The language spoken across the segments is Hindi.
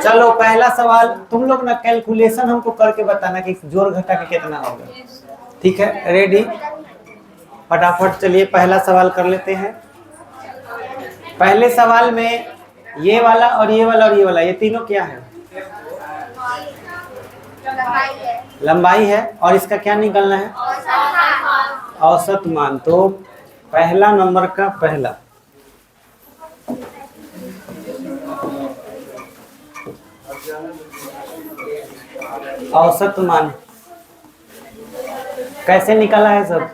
चलो पहला सवाल तुम लोग ना कैलकुलेशन हमको करके बताना कि जोड़ घटा के कितना होगा। ठीक है, रेडी? फटाफट चलिए पहला सवाल कर लेते हैं। पहले सवाल में ये वाला और ये वाला और ये वाला, ये तीनों क्या है? लंबाई है। और इसका क्या निकलना है? औसत मान। तो पहला नंबर का पहला औसत मान कैसे निकाला है सब?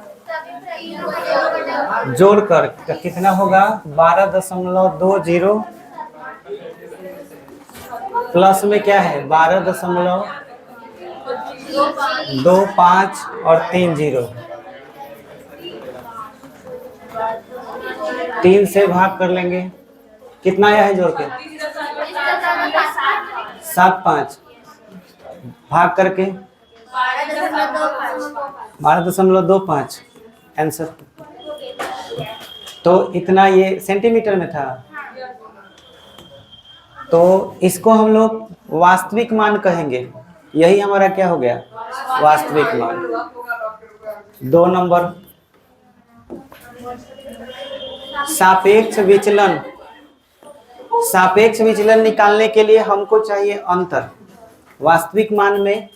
जोड़कर कितना होगा? 12.20 प्लस में क्या है? 12.25 और 30। 3 से भाग कर लेंगे, कितना आया है जोड़ के? 7.5 भाग करके 12.25 आंसर। तो इतना ये सेंटीमीटर में था। तो इसको हम लोग वास्तविक मान कहेंगे। यही हमारा क्या हो गया? वास्तविक मान। 2 नंबर सापेक्ष विचलन। सापेक्ष विचलन निकालने के लिए हमको चाहिए अंतर वास्तविक मान में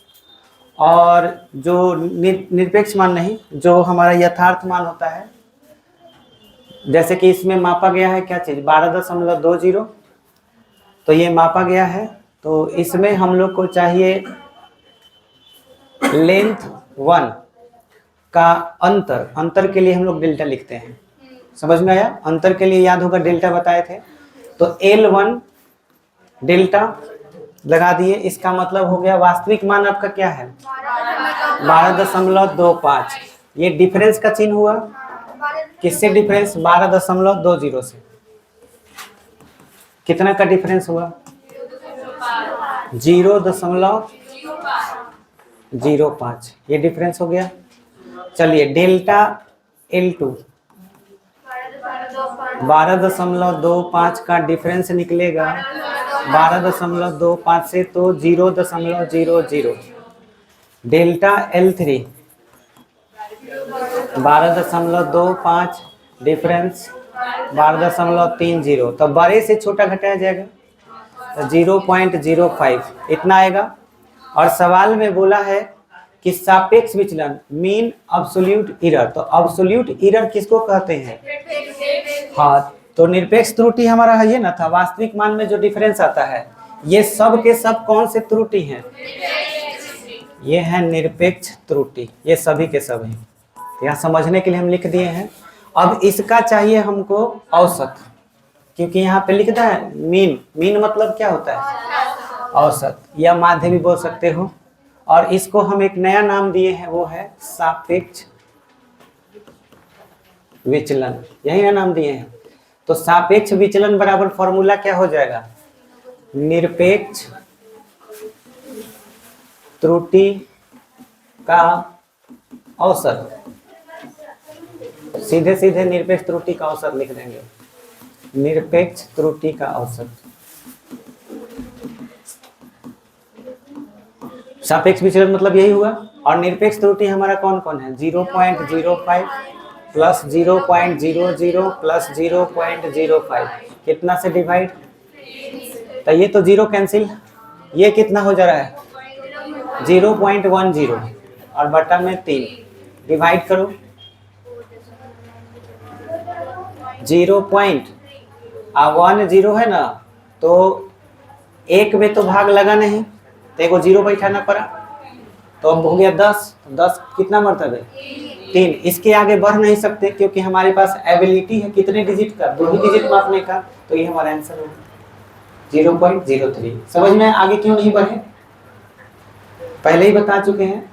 और जो निरपेक्ष मान नहीं, जो हमारा यथार्थ मान होता है। जैसे कि इसमें मापा गया है क्या चीज? 12.20। तो ये मापा गया है, तो इसमें हम लोग को चाहिए लेंथ 1 का अंतर। अंतर के लिए हम लोग डेल्टा लिखते हैं। समझ में आया? अंतर के लिए याद होगा डेल्टा बताए थे। तो L1 डेल्टा लगा दिए। इसका मतलब हो गया वास्तविक मान आपका क्या है? 12.25। ये डिफरेंस का चिन्ह हुआ। किससे डिफरेंस? 12.20 से। कितना का डिफरेंस हुआ? 0.05। ये डिफरेंस हो गया। चलिए डेल्टा L2 12.25 का डिफरेंस निकलेगा 12.25 से, तो 0.00। Delta L3 12.25 difference 12.30। तो बड़े से छोटा घटाया जाएगा तो 0.05 इतना आएगा। और सवाल में बोला है कि सापेक्ष विचलन मीन अब्सोल्यूट एरर। तो अब्सोल्यूट एरर किसको कहते हैं? हाँ, तो निरपेक्ष त्रुटि हमारा है ये ना था। वास्तविक मान में जो डिफरेंस आता है, ये सब के सब कौन से त्रुटि हैं? ये है निरपेक्ष त्रुटि। ये सभी के सब हैं। यहाँ समझने के लिए हम लिख दिए हैं। अब इसका चाहिए हमको औसत, क्योंकि यहाँ पे लिखता है मीन। मीन मतलब क्या होता है? औसत या माध्य भी बोल सकते हो। और इसको हम एक नया नाम दिए हैं, वो है सापेक्ष विचलन। यही ना नाम दिए हैं। तो सापेक्ष विचलन बराबर फॉर्मूला क्या हो जाएगा? निरपेक्ष त्रुटि का औसत। सीधे सीधे निरपेक्ष त्रुटि का औसत लिख देंगे। निरपेक्ष त्रुटि का औसत। सापेक्ष विचलन मतलब यही हुआ। और निरपेक्ष त्रुटि हमारा कौन कौन है? 0.05 प्लस 0.00 प्लस 0.05। कितना से डिवाइड? तो ये तो 0 कैंसिल। ये कितना हो जा रहा है? 0.10 और बटा में 3 डिवाइड करो। 0.10 है ना, तो एक में तो भाग लगा नहीं, तो एगो 0 बैठाना पड़ा। तो अब हो गया 10। 10 कितना मरतबे? 3। इसके आगे बढ़ नहीं सकते क्योंकि हमारे पास एबिलिटी है कितने डिजिट का? 2 ही डिजिट मापने का। तो ये हमारा आंसर होगा 0.03। समझ में आगे क्यों नहीं बढ़े? पहले ही बता चुके हैं।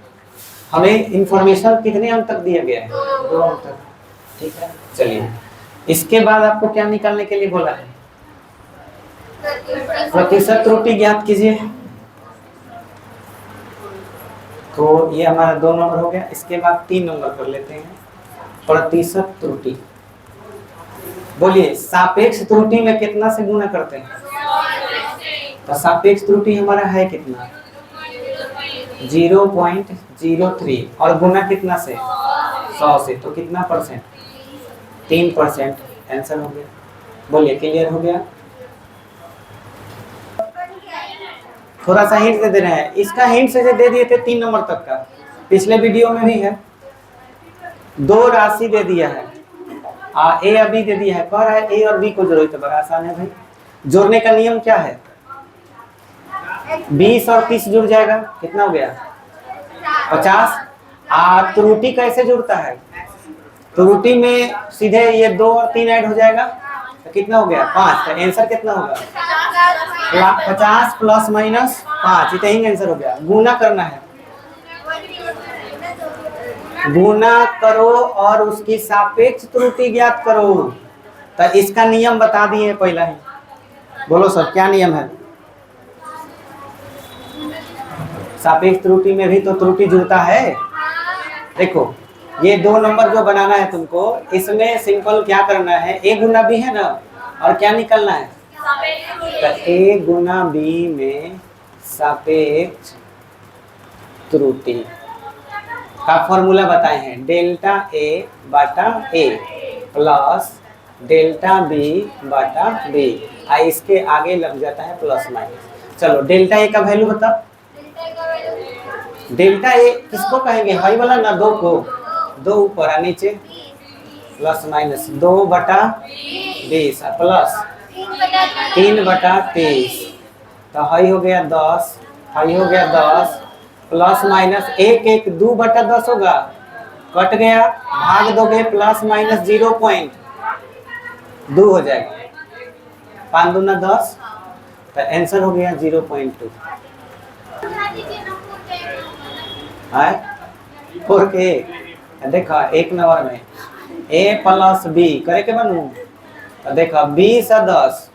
हमें इंफॉर्मेशन कितने अंक तक दिया गया है? 2 अंक तक। ठीक है, चलिए इसके बाद आपको क्या निकालने के लिए बोला है? प्रतिशत त्रुटि ज्ञात कीजिए। तो ये हमारा 2 नंबर हो गया। इसके बाद 3 नंबर कर लेते हैं, प्रतिशत त्रुटि। बोलिए सापेक्ष त्रुटि में कितना से गुना करते हैं? तो सापेक्ष त्रुटि हमारा है कितना? 0.03 और गुना कितना से? 100 से। तो कितना परसेंट? 3%। आंसर हो गया। बोलिए क्लियर हो गया? थोड़ा सा हिंट दे रहे हैं, इसका हिंट से दे दिए थे 3 नंबर तक का, पिछले वीडियो में भी है। 2 राशि दे दिया है, ए और बी दे दिया है, कह रहा है ए और बी को जोड़ो। तो बड़ा आसान है भाई, जोड़ने का नियम क्या है? 20 और 30 जुड़ जाएगा, कितना हो गया? 50। त्रुटि कैसे जुड़ता है? त्रुटि में सीधे ये 2 और 3 ऐड हो जाएगा, तो कितना हो गया? 5। तो आंसर कितना होगा? 50 प्लस माइनस 5, इतना ही आंसर हो गया। गुना करना है, गुना करो और उसकी सापेक्ष त्रुटि ज्ञात करो। तो इसका नियम बता दिए पहला ही। बोलो सर क्या नियम है? सापेक्ष त्रुटि में भी तो त्रुटि जुड़ता है। देखो ये 2 नंबर जो बनाना है तुमको, इसमें सिंपल क्या करना है, ए गुना बी है ना, और क्या निकलना है? तो ए गुना बी में सापेक्ष त्रुटि का फॉर्मूला बताए हैं, डेल्टा ए बटा ए प्लस डेल्टा बी बटा बी। इसके आगे लग जाता है प्लस माइनस। चलो डेल्टा ए का वैल्यू बताओ। डेल्टा ए किसको कहेंगे? हाई वाला ना, 2 को, 2 ऊपर और नीचे प्लस माइनस 2 बटा 20 प्लस 3 बटा 23। तो हाई हो गया 10, हाई हो गया 10 प्लस माइनस 1 2 बटा 10 होगा, कट गया, भाग दोगे प्लस माइनस 0.2 हो जाएगा, 5 दूना 10। तो आंसर हो गया 0.2। है 4 के देखा 1 नंबर में ए प्लस बी करे के बनू। तो देखा 20 और 10,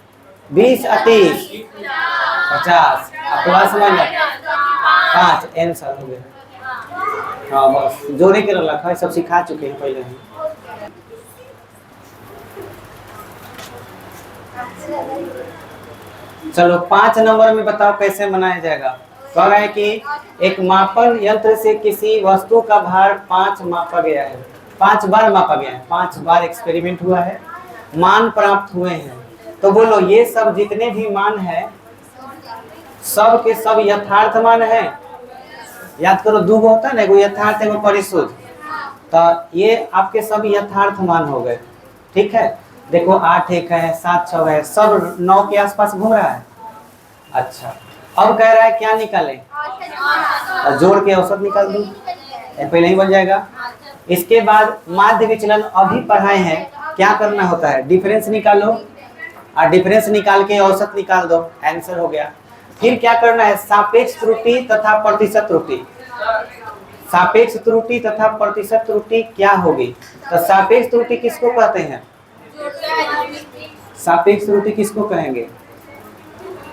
20 और 30 50 प्लस माइनस 5, आंसर हो गया। हाँ बस जोड़े के रखा है, सब सिखा चुके हैं पहले ही। चलो 5 नंबर में बताओ कैसे बनाया जाएगा। कह रहा है कि एक मापन यंत्र से किसी वस्तु का भार 5 मापा गया है, 5 बार मापा गया है, 5 बार एक्सपेरिमेंट हुआ है, मान प्राप्त हुए हैं। तो बोलो ये सब जितने भी मान है सब के सब यथार्थ मान है। याद करो 2 गो होता है ना, एगो यथार्थ एगो परिशुद्ध। तो ये आपके सब यथार्थ मान हो गए। ठीक है, देखो 8 1 है, 7 6 है, सब 9 के आसपास घूम रहा है। अच्छा अब कह रहा है क्या निकाले? और जोड़ के औसत निकाल दूं, पहले ही बन जाएगा। इसके बाद माध्य विचलन अभी पढ़ाए हैं, क्या करना होता है? डिफरेंस निकालो और डिफरेंस निकाल के औसत निकाल दो, आंसर हो गया। फिर क्या करना है? सापेक्ष त्रुटि तथा प्रतिशत त्रुटि। सापेक्ष त्रुटि तथा प्रतिशत त्रुटि क्या होगी? तो सापेक्ष त्रुटि किसको कहते हैं? सापेक्ष त्रुटि किसको कहेंगे?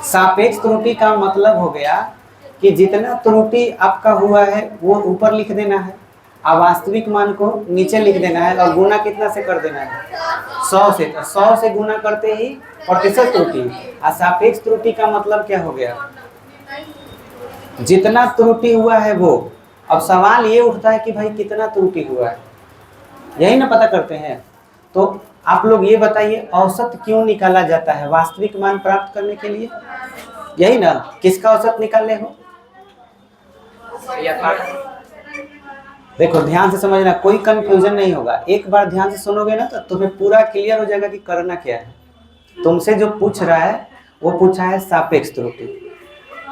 सापेक्ष त्रुटि का मतलब हो गया कि जितना त्रुटि आपका हुआ है वो ऊपर लिख देना है, और वास्तविक मान को नीचे लिख देना है, और गुना कितना से कर देना है? 100 से। तो 100 से गुना करते ही प्रतिशत त्रुटि। और सापेक्ष त्रुटि का मतलब क्या हो गया? जितना त्रुटि हुआ है वो। अब सवाल ये उठता है कि भाई कितना त्रुटि हुआ है, यही ना पता करते हैं। तो आप लोग ये बताइए औसत क्यों निकाला जाता है? वास्तविक मान प्राप्त करने के लिए, यही ना। किसका औसत निकालने हो? देखो ध्यान से समझना, कोई कंफ्यूजन नहीं होगा। एक बार ध्यान से सुनोगे ना तो तुम्हें पूरा क्लियर हो जाएगा कि करना क्या है। तुमसे जो पूछ रहा है वो पूछा है सापेक्ष त्रुटि।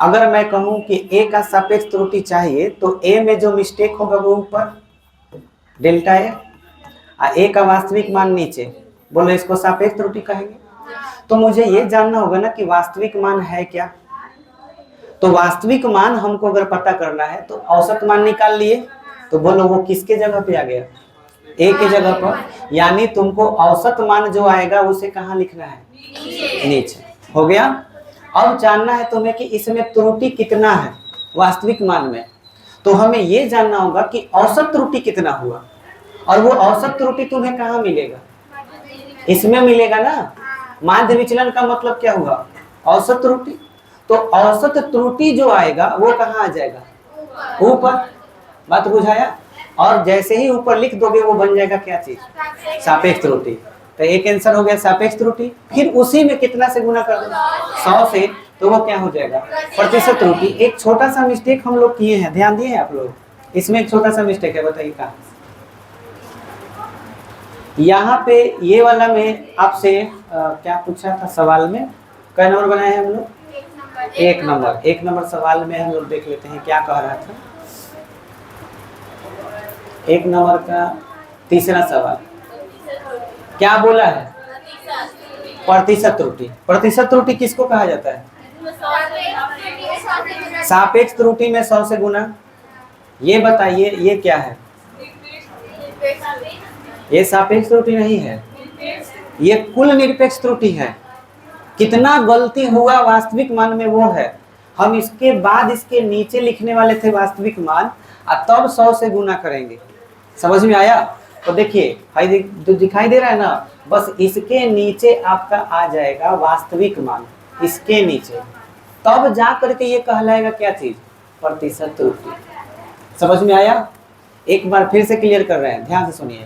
अगर मैं कहूं कि ए का सापेक्ष त्रुटि चाहिए तो ए में जो मिस्टेक होगा वो ऊपर डेल्टा ए, और ए का वास्तविक मान नीचे, बोलो इसको सापेक्ष त्रुटि कहेंगे। तो मुझे ये जानना होगा ना कि वास्तविक मान है क्या। तो वास्तविक मान हमको अगर पता करना है तो औसत मान निकाल लिए, तो बोलो वो किसके जगह पे आ गया? ए के जगह पर। यानी तुमको औसत मान जो आएगा उसे कहाँ लिखना है? नीचे। हो गया। अब जानना है तुम्हें कि इसमें त्रुटि कितना है वास्तविक मान में। तो हमें ये जानना होगा कि औसत त्रुटि कितना हुआ, और वो औसत त्रुटि तुम्हें कहाँ मिलेगा? इसमें मिलेगा ना। माध्य विचलन का मतलब क्या हुआ? औसत त्रुटि। तो औसत त्रुटि जो आएगा वो कहाँ आ जाएगा? ऊपर। बात बुझाया? और जैसे ही ऊपर लिख दोगे वो बन जाएगा क्या चीज? सापेक्ष त्रुटि। तो एक आंसर हो गया सापेक्ष त्रुटि। फिर उसी में कितना से गुना कर दो? 100 से। तो वो क्या हो जाएगा? प्रतिशत त्रुटि। एक छोटा सा मिस्टेक हम लोग किए हैं, ध्यान दिए हैं आप लोग? इसमें एक छोटा सा मिस्टेक है, बताइए कहाँ? यहाँ पे ये वाला में आपसे क्या पूछा था सवाल में? कई नंबर बनाए हैं हम लोग? एक नंबर। एक नंबर सवाल में हम लोग देख लेते हैं क्या कह रहा था। एक नंबर का तीसरा सवाल क्या बोला है? प्रतिशत त्रुटि। प्रतिशत त्रुटि किसको कहा जाता है? सापेक्ष त्रुटि में 100 से गुना। ये बताइए ये क्या है? ये सापेक्ष त्रुटि नहीं है, ये कुल निरपेक्ष त्रुटि है। कितना गलती हुआ वास्तविक मान में वो है। हम इसके बाद इसके नीचे लिखने वाले थे वास्तविक मान, और तब 100 से गुना करेंगे। समझ में आया? तो देखिए जो दिखाई दे रहा है ना, बस इसके नीचे आपका आ जाएगा वास्तविक मान, इसके नीचे। तब जा करके ये कहलाएगा क्या चीज? प्रतिशत त्रुटि। समझ में आया? एक बार फिर से क्लियर कर रहे हैं, ध्यान से सुनिए।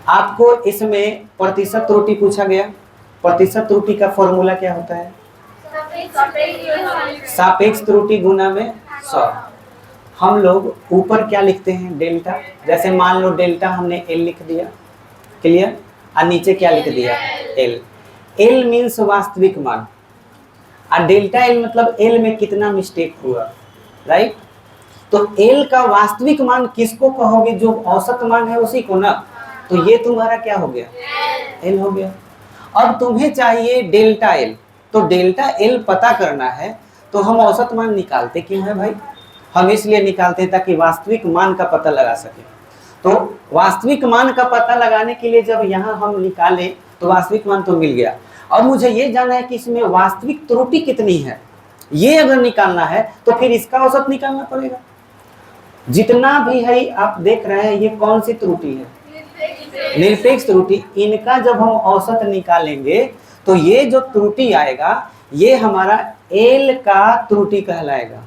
आपको इसमें प्रतिशत त्रुटि पूछा गया। प्रतिशत त्रुटि का फॉर्मूला क्या होता है? सापेक्ष त्रुटि गुना में 100। हम लोग ऊपर क्या लिखते हैं? डेल्टा। जैसे मान लो डेल्टा हमने एल लिख दिया, क्लियर? और नीचे क्या लिख दिया? एल। एल मीन्स वास्तविक मान, और डेल्टा एल मतलब एल में कितना मिस्टेक हुआ, राइट? तो एल का वास्तविक मान किसको कहोगे? जो औसत मान है उसी को ना। तो ये तुम्हारा क्या हो गया? एल हो गया। अब तुम्हें चाहिए डेल्टा एल। तो डेल्टा एल पता करना है तो हम औसत मान निकालते क्यों है भाई? हम इसलिए निकालते हैं ताकि वास्तविक मान का पता लगा सके। तो वास्तविक मान का पता लगाने के लिए जब यहाँ हम निकालें तो वास्तविक मान तो मिल गया। अब मुझे ये जानना है कि इसमें वास्तविक त्रुटि कितनी है। ये अगर निकालना है तो फिर इसका औसत निकालना पड़ेगा। जितना भी है आप देख रहे हैं, ये कौन सी त्रुटि है? निरपेक्ष त्रुटि। इनका जब हम औसत निकालेंगे तो ये जो त्रुटि आएगा ये हमारा एल का त्रुटि कहलाएगा।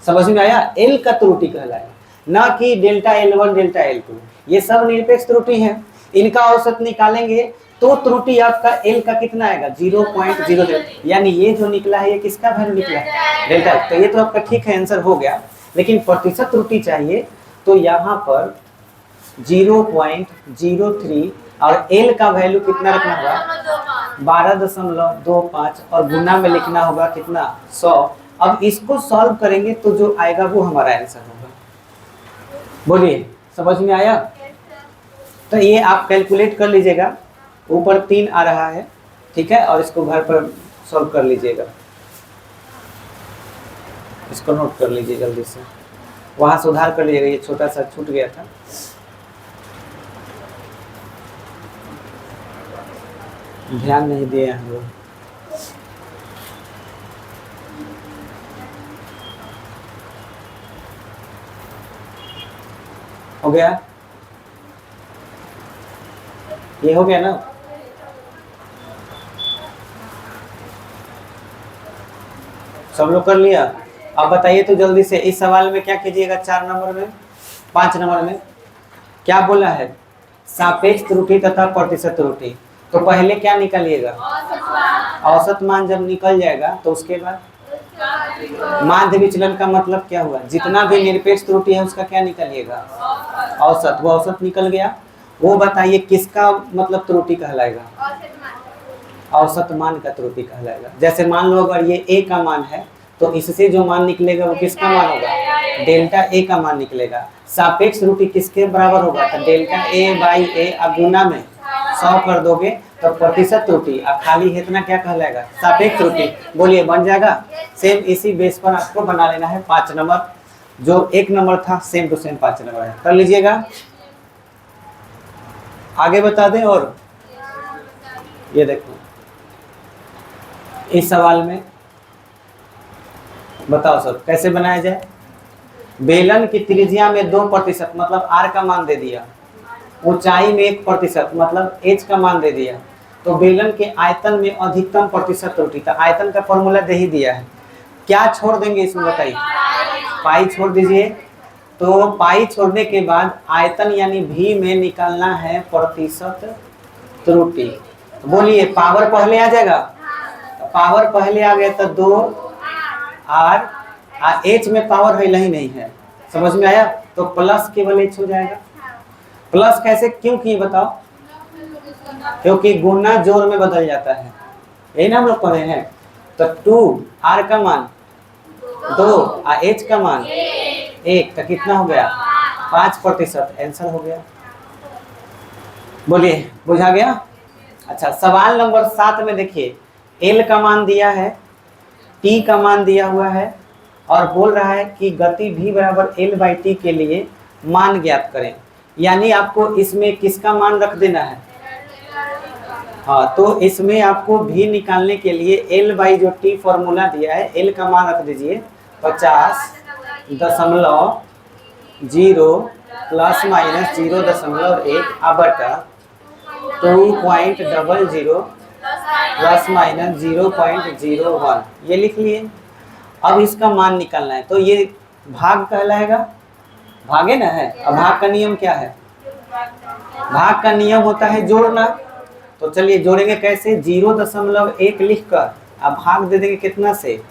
समझ में आया? एल का त्रुटि कहलाएगा, ना कि डेल्टा L1 डेल्टा L2। ये सब निरपेक्ष त्रुटि है। इनका औसत निकालेंगे तो त्रुटि आपका एल का कितना आएगा? 0.00। यानी ये जो निकला है ये किसका वैल्यू निकला है? डेल्टा। तो ये तो आपका ठीक है, आंसर हो गया। लेकिन प्रतिशत त्रुटि चाहिए तो यहाँ पर 0.03 और एल का वैल्यू कितना रखना होगा? 12.25 और गुना में लिखना होगा कितना? 100। अब इसको सॉल्व करेंगे तो जो आएगा वो हमारा आंसर होगा। बोलिए, समझ में आया? तो ये आप कैलकुलेट कर लीजिएगा। ऊपर 3 आ रहा है, ठीक है? और इसको घर पर सॉल्व कर लीजिएगा। इसको नोट कर लीजिए जल्दी से, वहाँ सुधार कर लीजिएगा। ये छोटा सा छूट गया था। ध्यान नहीं दिए हम लोग। हो गया? ये हो गया ना? सब लोग कर लिया? अब बताइए तो जल्दी से, इस सवाल में क्या कीजिएगा? 4 नंबर में, 5 नंबर में क्या बोला है? सापेक्ष त्रुटि तथा प्रतिशत त्रुटि। तो पहले क्या निकालिएगा? औसत मान। जब निकल जाएगा तो उसके बाद माध्य विचलन का मतलब क्या हुआ? जितना भी निरपेक्ष त्रुटि है उसका क्या निकालिएगा? औसत। वो औसत निकल गया। वो बताइए किसका मतलब त्रुटि कहलाएगा? औसत मान का त्रुटि कहलाएगा। जैसे मान लो अगर ये ए का मान है तो इससे जो मान निकलेगा वो किसका मान होगा? डेल्टा ए का मान निकलेगा। सापेक्ष त्रुटि किसके बराबर होगा? तो डेल्टा ए बाई ए। अब गुना में 100 कर दोगे तो प्रतिशत त्रुटि, अब खाली इतना क्या कहलाएगा? सापेक्ष त्रुटि। बोलिए, बन जाएगा? सेम इसी बेस पर आपको बना लेना है 5 नंबर। जो 1 नंबर था सेम टू सेम 5 नंबर है। कर लीजिएगा। आगे बता दें। और ये देखो इस सवाल में बताओ सब कैसे बनाया जाए। बेलन की त्रिज्या में 2% मतलब r का मान दे दिया, ऊंचाई में 1% मतलब h का मान दे दिया, तो बेलन के आयतन में अधिकतम प्रतिशत त्रुटि, तो आयतन का फॉर्मूला दे ही दिया है। क्या छोड़ देंगे इसमें बताइए? पाई छोड़ दीजिए। तो पाई छोड़ने के बाद आयतन यानी भी में निकालना है प्रतिशत त्रुटि। तो बोलिए पावर पहले आ जाएगा, तो पावर पहले आ गया तो 2r h में पावर है ही नहीं है, समझ में आया? तो प्लस केवल h हो जाएगा। प्लस कैसे क्यों किए बताओ? क्योंकि गुना जोड़ में बदल जाता है, यही ना हम लोग पढ़े हैं। तो 2r का मान 2 और h का मान 1, तो कितना हो गया? 5%। आंसर हो गया। बोलिए बुझा गया? अच्छा, सवाल नंबर 7 में देखिए, l का मान दिया है, t का मान दिया हुआ है और बोल रहा है कि गति v बराबर l/t के लिए मान ज्ञात करें। यानी आपको इसमें किसका मान रख देना है? हाँ, तो इसमें आपको v निकालने के लिए l जो t फॉर्मूला दिया है, l का मान रख दीजिए 50.0 प्लस माइनस 0.1 बटा 2.00 प्लस माइनस 0.01, ये लिख लिए। अब इसका मान निकालना है, तो ये भाग कहलाएगा, भागे ना है। अब भाग का नियम क्या है? भाग का नियम होता है जोड़ना। तो चलिए जोड़ेंगे कैसे? 0.1 लिखकर अब भाग दे देंगे कितना से?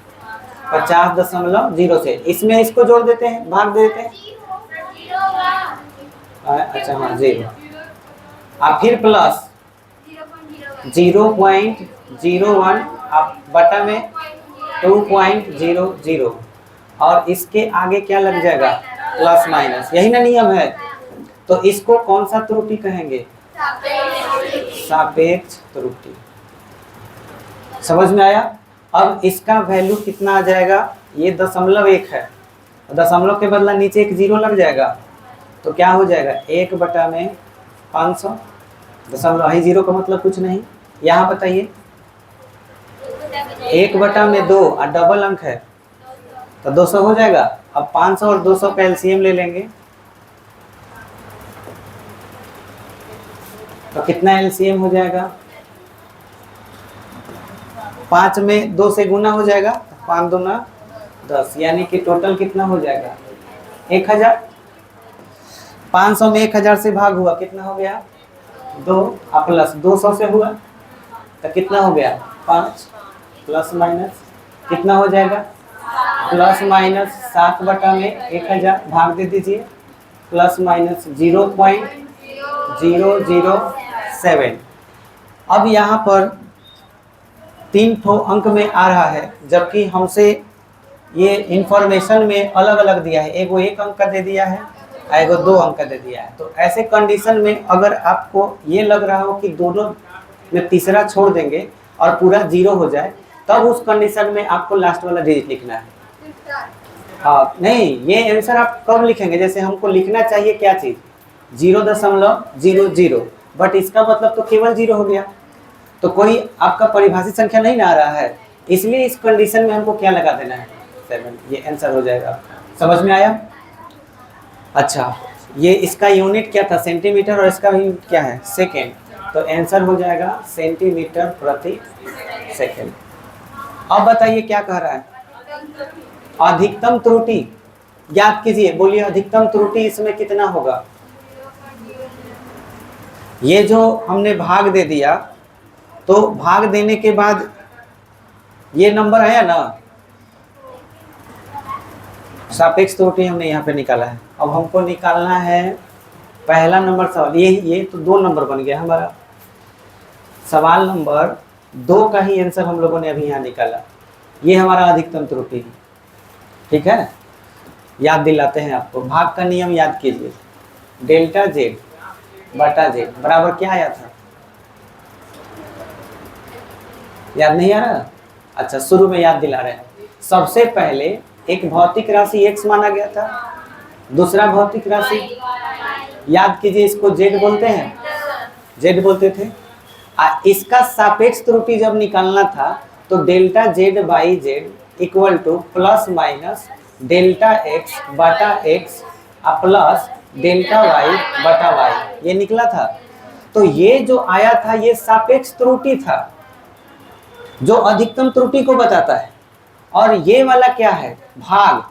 50.0 से। इसमें इसको जोड़ देते हैं, भाग दे देते हैं। अच्छा हाँ 0, अब फिर प्लस 0.01 अब बटा में 2.00 और इसके आगे क्या लग जाएगा? प्लस माइनस, यही ना नियम है। तो इसको कौन सा त्रुटि कहेंगे? सापेक्ष त्रुटि। समझ में आया? अब इसका वैल्यू कितना आ जाएगा? ये 0.1 है, दशमलव के बदला नीचे एक 0 लग जाएगा, तो क्या हो जाएगा? 1 बटा में 500। दशमलव ही 0 का मतलब कुछ नहीं। यहाँ बताइए 1 बटा में 2 और डबल अंक है तो 200 हो जाएगा। अब 500 और 200 का एलसीएम ले लेंगे, तो कितना एलसीएम हो जाएगा? 5 में 2 से गुना हो जाएगा, 5 दूना 10, यानी कि टोटल कितना हो जाएगा? 1000। 500 में 1000 से भाग हुआ, कितना हो गया? 2 और प्लस 200 से हुआ तो कितना हो गया? 5 प्लस माइनस कितना हो जाएगा? प्लस माइनस 7 बटा में 1000 भाग दे दीजिए, प्लस माइनस 0.007। अब यहाँ पर 3 ठो अंक में आ रहा है, जबकि हमसे ये इंफॉर्मेशन में अलग अलग दिया है। एगो 1 अंक का दे दिया है, एगो 2 अंक का दे दिया है। तो ऐसे कंडीशन में अगर आपको ये लग रहा हो कि दोनों में तीसरा छोड़ देंगे और पूरा 0 हो जाए, तब उस कंडीशन में आपको लास्ट वाला डिजिट लिखना है। हाँ नहीं, ये आंसर आप कब लिखेंगे? जैसे हमको लिखना चाहिए क्या चीज़? 0.00, बट इसका मतलब तो केवल 0 हो गया, तो कोई आपका परिभाषित संख्या नहीं ना आ रहा है, इसलिए इस कंडीशन में हमको क्या लगा देना है? 7। ये आंसर हो जाएगा। समझ में आया? अच्छा, ये इसका यूनिट क्या था? सेंटीमीटर, और इसका यूनिट क्या है? सेकेंड। तो आंसर हो जाएगा सेंटीमीटर प्रति सेकेंड। अब बताइए क्या कह रहा है? अधिकतम त्रुटि ज्ञात कीजिए। बोलिए अधिकतम त्रुटि इसमें कितना होगा? ये जो हमने भाग दे दिया, तो भाग देने के बाद ये नंबर आया ना, सापेक्ष त्रुटि हमने यहाँ पे निकाला है। अब हमको निकालना है पहला नंबर सवाल। ये तो 2 नंबर बन गया हमारा। सवाल नंबर 2 का ही आंसर हम लोगों ने अभी यहाँ निकाला। ये हमारा अधिकतम त्रुटि है, ठीक है? याद दिलाते हैं आपको, भाग का नियम याद कीजिए। डेल्टा जेड बटा जेड बराबर क्या आया था? याद नहीं आ रहा? अच्छा, शुरू में याद दिला रहे हैं। सबसे पहले एक भौतिक राशि x माना गया था, दूसरा भौतिक राशि याद कीजिए, इसको z बोलते हैं, z बोलते थे। इसका सापेक्ष त्रुटि जब निकालना था तो delta Z by Z equal two plus minus delta x बटा एक्स प्लस डेल्टा वाई बटा वाई, ये निकला था। तो ये जो आया था ये सापेक्ष त्रुटि था जो अधिकतम त्रुटि को बताता है, और ये वाला क्या है, भाग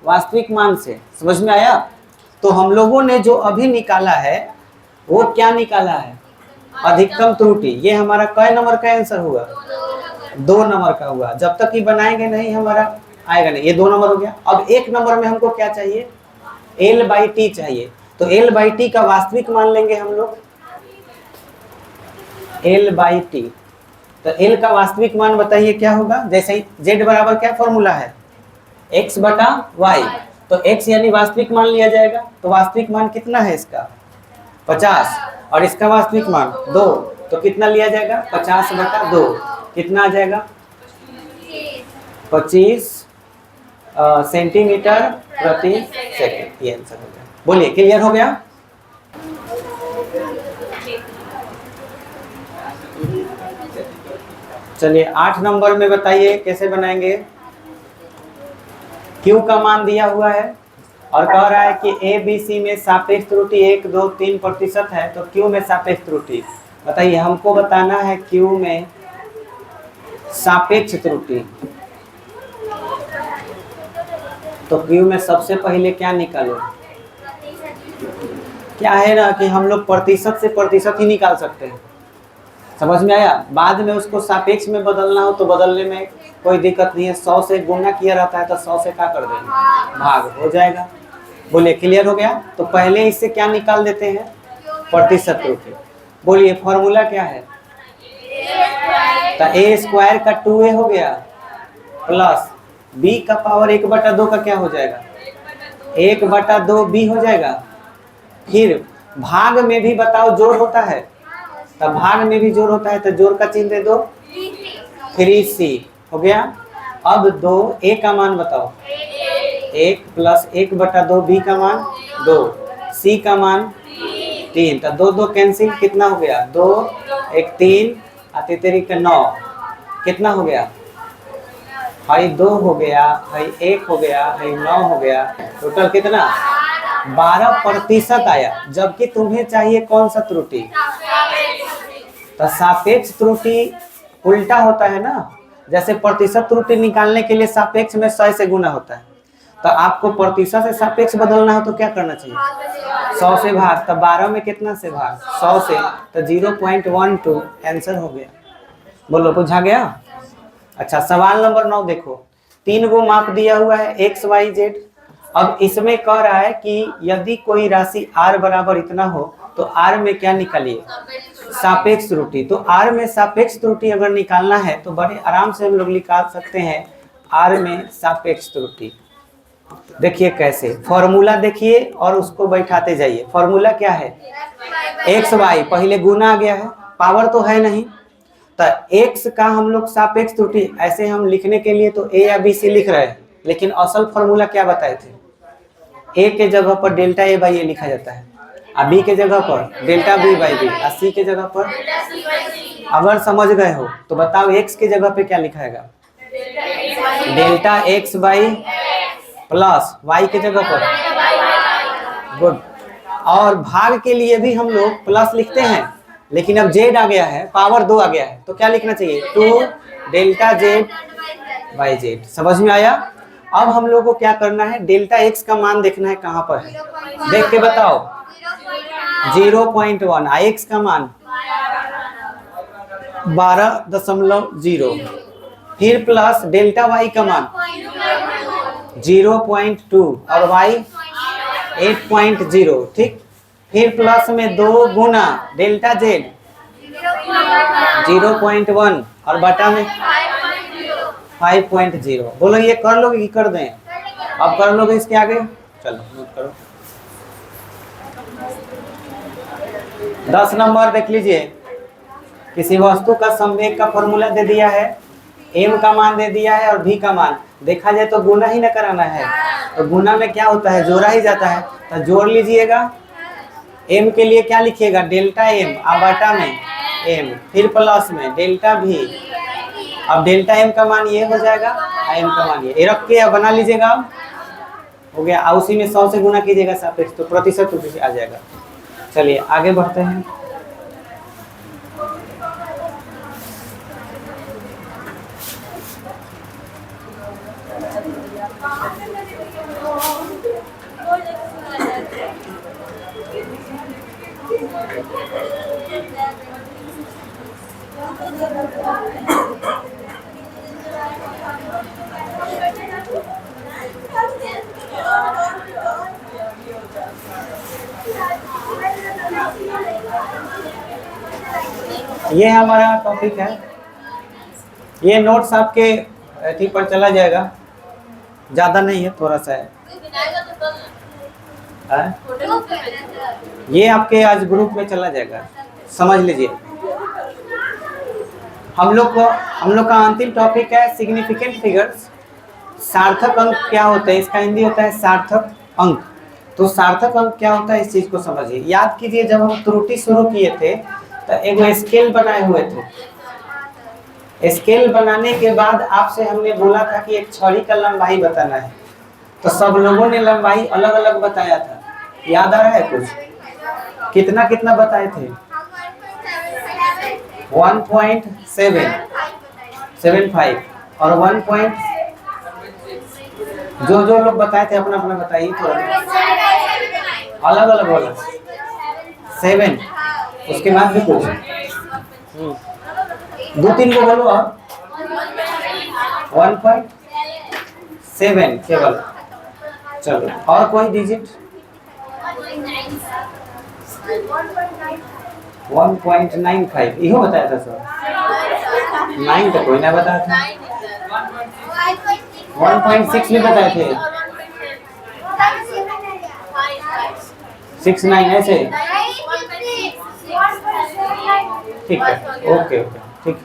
वास्तविक मान से। समझ में आया? तो हम लोगों ने जो अभी निकाला है वो क्या निकाला है, अधिकतम त्रुटि। ये हमारा कै नंबर का आंसर हुआ, 2 नंबर का हुआ। जब तक ये बनाएंगे नहीं हमारा आएगा नहीं। ये 2 नंबर हो गया। अब 1 नंबर में हमको क्या चाहिए, L/T चाहिए। तो L/T का वास्तविक मान लेंगे हम लोग, L/T। तो L का वास्तविक मान बताइए क्या होगा। जैसे ही Z बराबर क्या फॉर्मूला है, x/y। तो x यानी वास्तविक मान लिया जाएगा। तो वास्तविक मान कितना है इसका, 50, और इसका वास्तविक मान 2। तो कितना लिया जाएगा, 50/2। कितना आ जाएगा, 25 सेंटीमीटर प्रति सेकंड। ये आंसर हो गया। बोलिए, क्लियर हो गया? चलिए 8 नंबर में बताइए कैसे बनाएंगे। Q का मान दिया हुआ है और कह रहा है कि ABC में सापेक्ष त्रुटि 1, 2, 3% है। तो Q में सापेक्ष त्रुटि बताइए। हमको बताना है Q में सापेक्ष त्रुटि। तो Q में सबसे पहले क्या निकालो, क्या है ना कि हम लोग प्रतिशत से प्रतिशत ही निकाल सकते हैं। समझ में आया? बाद में उसको सापेक्ष में बदलना हो तो बदलने में कोई दिक्कत नहीं है। 100 से गुना किया रहता है तो 100 से क्या कर देंगे, भाग हो जाएगा। बोलिए, क्लियर हो गया? तो पहले इससे क्या निकाल देते हैं, प्रतिशत त्रुटि। बोलिए, फॉर्मूला क्या है, तो A² का 2A हो गया प्लस B का पावर 1/2 का क्या हो जाएगा, 1/2B हो जाएगा। फिर भाग में भी बताओ जोड़ होता है, तो भाग में भी जोड़ होता है तो जोड़ का चिन्ह दे दो, 3C हो गया। अब 2A का मान बताओ, 1 प्लस 1/2, B का मान 2, C का मान 3। तो 2 2 कैंसिल, कितना हो गया, 2 1 3 आते तेरी का 9। कितना हो गया, हाई 2 हो गया, हाई 1 हो गया, हाई 9 हो गया। टोटल कितना, 12% आया। जबकि तुम्हें चाहिए कौन सा त्रुटि, तो सापेक्ष त्रुटि उल्टा होता है ना। जैसे प्रतिशत त्रुटि निकालने के लिए सापेक्ष में 100 से गुना होता है, तो आपको प्रतिशत से सापेक्ष बदलना हो तो क्या करना चाहिए, 100 से भाग। तो 12 में कितना से भाग, 100 से, तो 0.12 आंसर हो गया। बोलो, बुझा गया? अच्छा, सवाल नंबर 9 देखो। 3 गो माप दिया हुआ है x, y, z। अब इसमें कह रहा है कि यदि कोई राशि r बराबर इतना हो तो r में क्या निकालिए, सापेक्ष त्रुटि। तो r में सापेक्ष त्रुटि अगर निकालना है तो बड़े आराम से हम लोग निकाल सकते हैं r में सापेक्ष त्रुटि। देखिए कैसे, फॉर्मूला देखिए और उसको बैठाते जाइए। फॉर्मूला क्या है, x y, पहले गुना आ गया है, पावर तो है नहीं, तो x का हम लोग सापेक्ष त्रुटि ऐसे हम लिखने के लिए तो a या b c लिख रहे हैं, लेकिन असल फॉर्मूला क्या बताए थे, a के जगह पर डेल्टा a बाई a लिखा जाता है, और b के जगह पर डेल्टा b बाई b, और c के जगह पर। अगर समझ गए हो तो बताओ x के जगह पे क्या लिखाएगा, delta x by plus y के जगह पर। गुड। और भाग के लिए भी हम लोग प्लस लिखते हैं, लेकिन अब z आ गया है, पावर 2 आ गया है, तो क्या लिखना चाहिए, 2 डेल्टा z बाई z। समझ में आया? अब हम लोग को क्या करना है, डेल्टा x का मान देखना है कहाँ पर है, देख के बताओ, 0.1। x का मान 12.0, फिर प्लस डेल्टा y का मान 0.2 और y 8.0, ठीक। फिर प्लस में 2 गुना डेल्टा z 0.1 और बटा में 5.0। बोलो, ये कर लोगे कि कर दें, अब कर लोगे इसके आगे, चलो नोट करो। 10 नंबर देख लीजिए। किसी वस्तु का संवेग का फॉर्मूला दे दिया है, m का मान दे दिया है और v का मान। देखा जाए तो गुना ही न कराना है, तो गुना में क्या होता है, जोड़ा ही जाता है, तो जोड़ लीजिएगा। m के लिए क्या लिखिएगा, डेल्टा m, और बटा में m, फिर प्लस में डेल्टा v। अब डेल्टा m का मान ये हो जाएगा, m का मान ये रख के बना लीजिएगा। अब हो गया, उसी में 100 से गुना कीजिएगा सापेक्ष, तो प्रतिशत आ जाएगा। चलिए आगे बढ़ते हैं। ये हमारा टॉपिक है। ये नोट्स आपके ठीक पर चला जाएगा, ज़्यादा नहीं है, थोड़ा सा है। ये आपके आज ग्रुप में चला जाएगा, समझ लीजिए। हम लोग का अंतिम टॉपिक है सिग्निफिकेंट फिगर्स। सार्थक अंक क्या होते हैं, इसका हिंदी होता है सार्थक अंक। तो सार्थक अंक क्या होता है, इस चीज को समझिए। याद कीजिए, जब हम त्रुटि शुरू किए थे तो एक स्केल बनाए हुए थे। स्केल बनाने के बाद आपसे हमने बोला था कि एक छड़ी का लंबाई बताना है, तो सब लोगों ने लंबाई अलग अलग बताया था। याद आ रहा है कुछ? कितना कितना बताए थे? 1.75 और 1. जो लोग बताए थे अपना अपना बताइए, थोड़ा अलग अलग बोला। 7, उसके बाद भी कुछ 2-3 को बोलो। और 1.7 केवल। चलो, और कोई डिजिट? 1.95 इहो बताया था सर। 9 तो कोई ना बताया था। 1.6 भी बताए थे। 69 ऐसे। ठीक है, ओके, ठीक।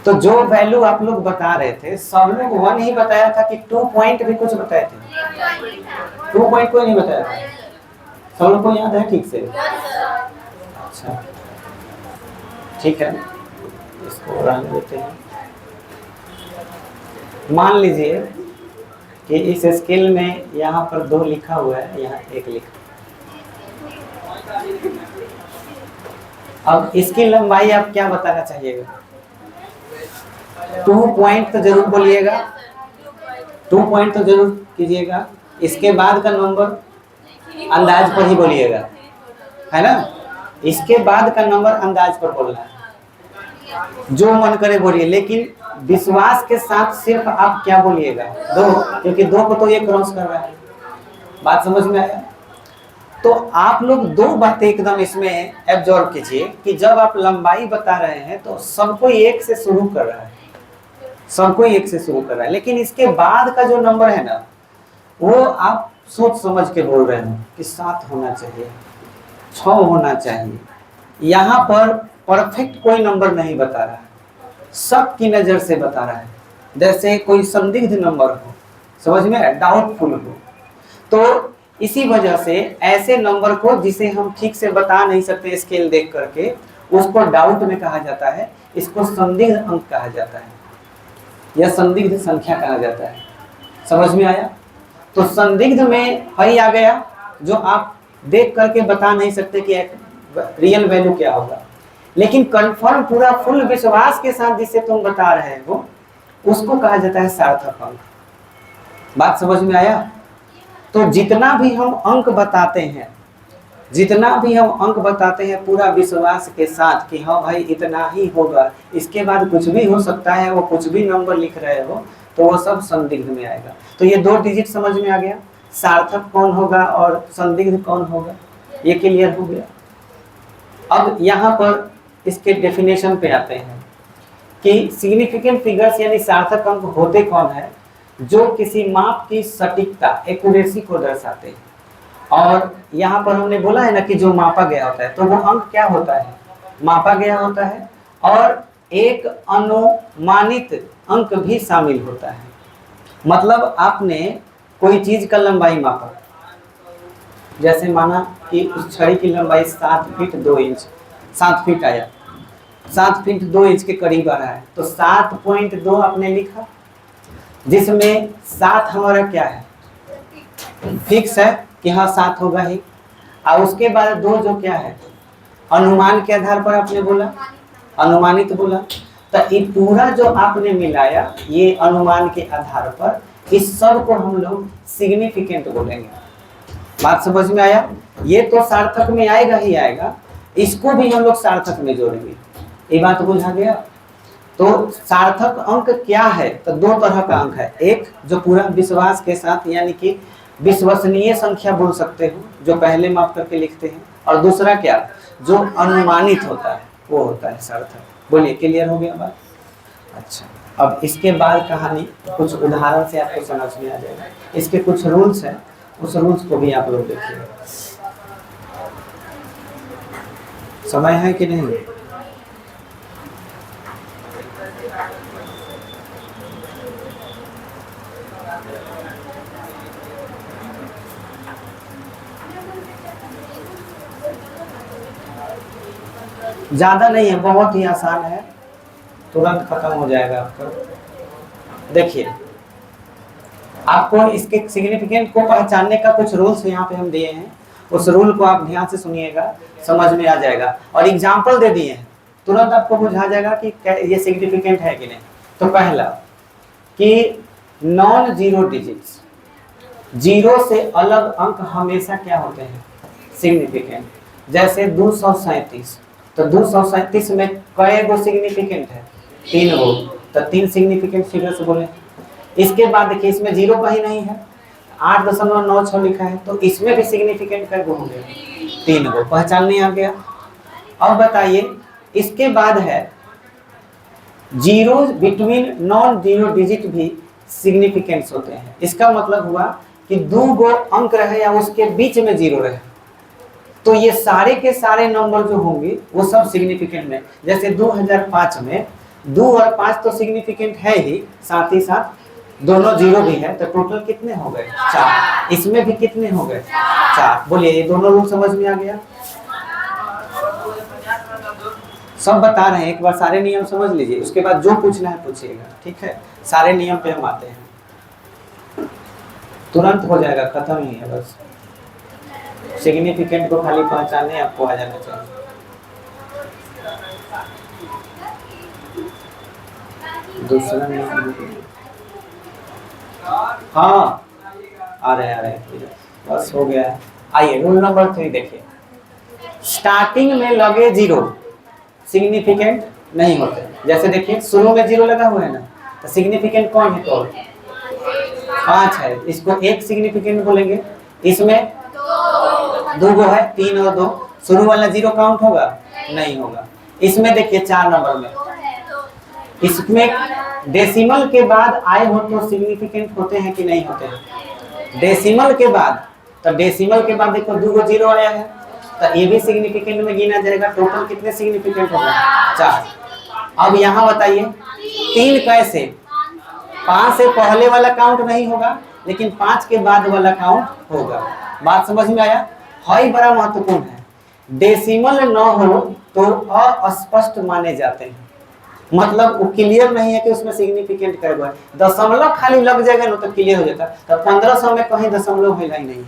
तो जो वैल्यू आप लोग बता रहे थे, सब लोग 1 ही बताया था कि 2 पॉइंट भी कुछ बताए थे? 2 पॉइंट कोई नहीं बताया था। सब लोग को याद है ठीक से? अच्छा, ठीक है, इसको रहने देते हैं। मान लीजिए कि इस स्केल में यहाँ पर 2 लिखा हुआ है, यहाँ 1 लिखा। अब इसकी लंबाई आप क्या बताना चाहिएगा? 2 पॉइंट तो जरूर बोलिएगा, 2 पॉइंट तो जरूर कीजिएगा। इसके बाद का नंबर अंदाज पर ही बोलिएगा, है ना? इसके बाद का नंबर अंदाज पर बोलना है, जो मन करे बोलिए, लेकिन विश्वास के साथ सिर्फ आप क्या बोलिएगा? 2, क्योंकि 2 को तो ये क्रॉस कर रहा है। बात समझ में आया? तो आप लोग 2 बातें एकदम इसमें एब्जॉर्ब कीजिए कि जब आप लंबाई बता रहे हैं तो सबको 1 से शुरू कर रहा है, सबको 1 से शुरू कर रहा है, लेकिन इसके बाद का जो नंबर है ना, वो आप सोच समझ के बोल रहे हैं कि 7 होना चाहिए, 6 होना चाहिए। यहाँ पर परफेक्ट कोई नंबर नहीं बता रहा है, सबकी नज़र से बता रहा है, जैसे कोई संदिग्ध नंबर हो, समझ में, डाउटफुल हो। तो इसी वजह से ऐसे नंबर को जिसे हम ठीक से बता नहीं सकते स्केल देख करके, उसको डाउट में कहा जाता है, इसको संदिग्ध अंक कहा जाता है या संदिग्ध संख्या कहा जाता है। समझ में आया? तो संदिग्ध में हई आ गया, जो आप देख करके बता नहीं सकते कि रियल वैल्यू क्या होगा, लेकिन कंफर्म पूरा फुल विश्वास के साथ जिसे तुम बता रहे हो, उसको कहा जाता है सार्थक अंक। बात समझ में आया? तो जितना भी हम अंक बताते हैं, पूरा विश्वास के साथ कि हाँ भाई इतना ही होगा, इसके बाद कुछ भी हो सकता है, वो कुछ भी नंबर लिख रहे हो, तो वो सब संदिग्ध में आएगा। तो ये 2 डिजिट समझ में आ गया, सार्थक कौन होगा और संदिग्ध कौन होगा, ये क्लियर हो गया। अब यहाँ पर इसके डेफिनेशन पे आते हैं कि सिग्निफिकेंट फिगर्स यानी सार्थक अंक होते कौन है? जो किसी माप की सटीकता, एक्यूरेसी को दर्शाते हैं। और यहाँ पर हमने बोला है ना कि जो मापा गया होता है, तो वो अंक क्या होता है? मापा गया होता है, और एक अनुमानित अंक भी शामिल होता है। मतलब आपने कोई चीज का लंबाई मापा, जैसे माना कि उस छड़ी की लंबाई 7 फीट 2 इंच, 7 फीट आया, 7 फीट 2 इंच के करीब आ रहा है, तो 7.2 आपने लिखा, जिसमें 7 हमारा क्या है? फिक्स है कि हाँ 7 होगा ही। और उसके बाद 2 जो क्या है? अनुमान के आधार पर आपने बोला, अनुमानित बोला। तो ये पूरा जो आपने मिलाया, ये अनुमान के आधार पर, इस सब को हम लोग सिग्निफिकेंट बोलेंगे। बात समझ में आया? ये तो सार्थक में आएगा ही आएगा, इसको भी हम लोग सार्थक में जोड़ेंगे। ये बात बुझा गया। तो सार्थक अंक क्या है? तो दो तरह का अंक है, एक जो पूरा विश्वास के साथ यानी कि विश्वसनीय संख्या बोल सकते हो, जो पहले माप करके लिखते हैं, और दूसरा क्या, जो अनुमानित होता है वो होता है सार्थक। बोलिए, क्लियर हो गया बात? अच्छा, अब इसके बाद कहानी कुछ उदाहरण से आपको समझ में आ जाएगा। इसके कुछ रूल्स हैं, उस रूल्स को भी आप लोग देखिए। समय है कि नहीं? ज्यादा नहीं है, बहुत ही आसान है, तुरंत खत्म हो जाएगा आपका। देखिए, आपको इसके सिग्निफिकेंट को पहचानने का कुछ रूल्स यहाँ पे हम दिए हैं, उस रूल को आप ध्यान से सुनिएगा, समझ में आ जाएगा। और एग्जाम्पल दे दिए हैं, तुरंत आपको बुझा जाएगा कि ये सिग्निफिकेंट है कि नहीं। तो पहला कि नॉन जीरो डिजिट्स, जीरो से अलग अंक हमेशा क्या होते हैं? सिग्निफिकेंट। जैसे 237, तो 237 में कई गो सिग्निफिकेंट है? 3 गो, तो 3 सिग्निफिकेंट फिगर्स बोले। इसके बाद देखिए, इसमें जीरो कहीं नहीं है, 8.96 लिखा है, तो इसमें भी सिग्निफिकेंट कई गो होंगे? 3 गो। पहचानने आ गया? अब बताइए, इसके बाद है zero between non zero digit भी सिग्निफिकेंट्स होते हैं। इसका मतलब हुआ कि 2 गो अंक रहे या उसके बीच में जीरो रहे, तो ये सारे के सारे नंबर जो होंगे वो सब सिग्निफिकेंट में। जैसे 2005 में 2 और 5 तो सिग्निफिकेंट है ही, साथ ही साथ दोनों जीरो भी है, तो टोटल कितने हो गए? 4। इसमें भी कितने हो गए? 4। बोलिए, ये दोनों रूल समझ में आ गया? सब बता रहे हैं, एक बार सारे नियम समझ लीजिए, उसके बाद जो पूछना है पूछिएगा, ठीक है? सारे नियम पे हम आते हैं, तुरंत हो जाएगा, खत्म ही है बस। सिग्निफिकेंट को खाली पहचानने आपको आ जाना चाहिए। दूसरा नियम, हाँ आ रहे बस हो गया है। आइए रूल नंबर 3 देखिए, स्टार्टिंग में लगे जीरो सिग्निफिकेंट नहीं होते। जैसे देखिए, शुरू में जीरो लगा हुआ है ना, तो सिग्निफिकेंट कौन है? तो 5 है, इसको एक सिग्निफिकेंट बोलेंगे। इसमें 2 गो है, 3 और 2, शुरू वाला जीरो काउंट होगा? नहीं होगा। इसमें देखिए 4 नंबर में, इसमें डेसिमल के बाद आए हो तो सिग्निफिकेंट होते हैं कि नहीं होते हैं? डेसिमल के बाद, तो डेसिमल के बाद देखो 2 गो जीरो आया है, तो ये भी सिग्निफिकेंट में गिना जाएगा। टोटल कितने सिग्निफिकेंट होगा? 4। अब यहाँ बताइए 3 कैसे? 5 से पहले वाला काउंट नहीं होगा, लेकिन 5 के बाद वाला काउंट होगा। बात समझ में आया? हाई बड़ा महत्वपूर्ण है, डेसिमल न हो तो अस्पष्ट माने जाते हैं, मतलब वो क्लियर नहीं है कि उसमें सिग्निफिकेंट क्या है। दशमलव खाली लग जाएगा ना तो क्लियर हो जाता, तो 1500 में कहीं दशमलव है ही नहीं।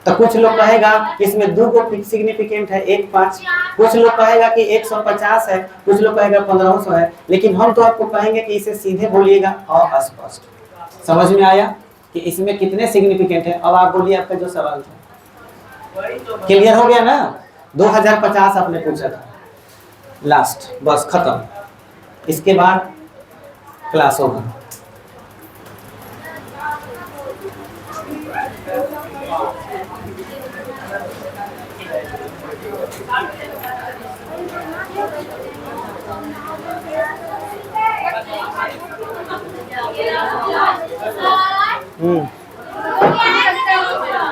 तो कुछ लोग कहेगा कि इसमें 2 गो सिग्निफिकेंट है, 1 5, कुछ लोग कहेगा कि 150 है, कुछ लोग कहेगा 1500 है, लेकिन हम तो आपको कहेंगे कि इसे सीधे बोलिएगा अस्पष्ट। समझ में आया कि इसमें कितने सिग्निफिकेंट है? अब आप बोलिए, आपका जो सवाल था क्लियर हो गया ना? 2050 आपने पूछा था लास्ट, बस खत्म। इसके बाद क्लास होगा।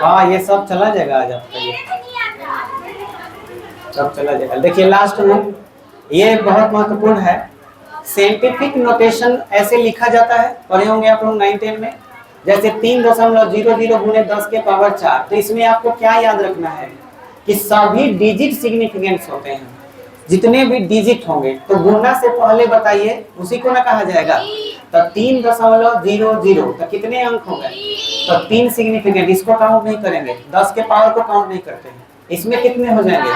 हाँ, ये सब चला जाएगा आज आपका, ये सब चला जाएगा। देखिए लास्ट में ये बहुत महत्वपूर्ण है, साइंटिफिक नोटेशन ऐसे लिखा जाता है, पढ़े होंगे आप लोग 9-10 में। जैसे 3.00 गुने 10 के पावर 4, तो इसमें आपको क्या याद रखना है कि सभी डिजिट सिग्निफिकेंट्स होते हैं। जितने भी डिजिट होंगे तो गुणा से पहले बताइए उसी को ना कहा जाएगा। तो 3.00 तो कितने अंक हो गए? तो 3 सिग्निफिकेंट, इसको काउंट नहीं करेंगे, 10 के पावर को काउंट नहीं करते हैं। इसमें कितने हो जाएंगे?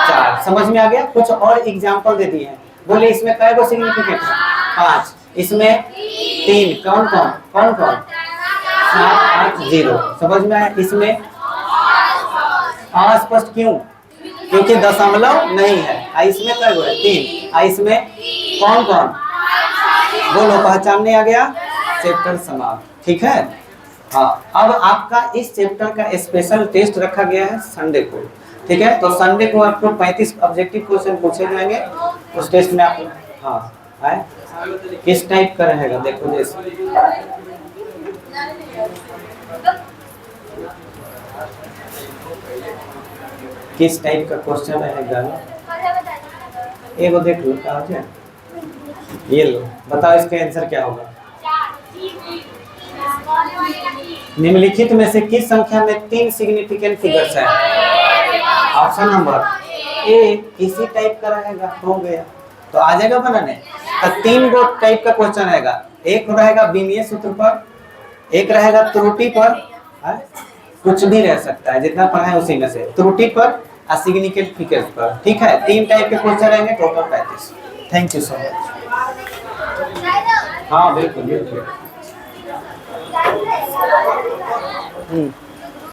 4। समझ में आ गया? कुछ और एग्जाम्पल दे दिए हैं, बोले इसमें कै गो सिग्निफिकेंट है? 5। इसमें 3, कौन कौन 7 8 0। समझ में आया? इसमें अस्पष्ट क्यों? क्योंकि दशमलव नहीं है। इसमें क्या हुआ है 3, इसमें कौन कौन, बोलो पहचानने आ गया, चैप्टर समाप्त। ठीक है। हाँ, अब आपका इस चैप्टर का स्पेशल टेस्ट रखा गया है संडे को। ठीक है, तो संडे को आपको 35 ऑब्जेक्टिव क्वेश्चन पूछे जाएंगे उस टेस्ट में। आप हाँ है किस टाइप का रहेगा देखो, जैसे किस टाइप का क्वेश्चन रहेगा, एगो देख लो क्या हो जाए, ये लो बताओ इसका आंसर क्या होगा। निम्नलिखित में से किस संख्या में 3 सिग्निफिकेंट फिगर्स है। ऑप्शन नंबर ए इसी टाइप का रहेगा, हो गया तो आ जाएगा बनाने। तो 3 गो टाइप का क्वेश्चन रहेगा, एक रहेगा विमीय सूत्र पर, एक रहेगा त्रुटि पर, कुछ भी रह सकता है जितना पढ़ा है उसी में से, त्रुटि पर और सिग्निफिकेंट फिगर्स पर। ठीक है, 3 टाइप के क्वेश्चन रहेंगे, total 35। Thank you so much. हाँ बिल्कुल बिल्कुल।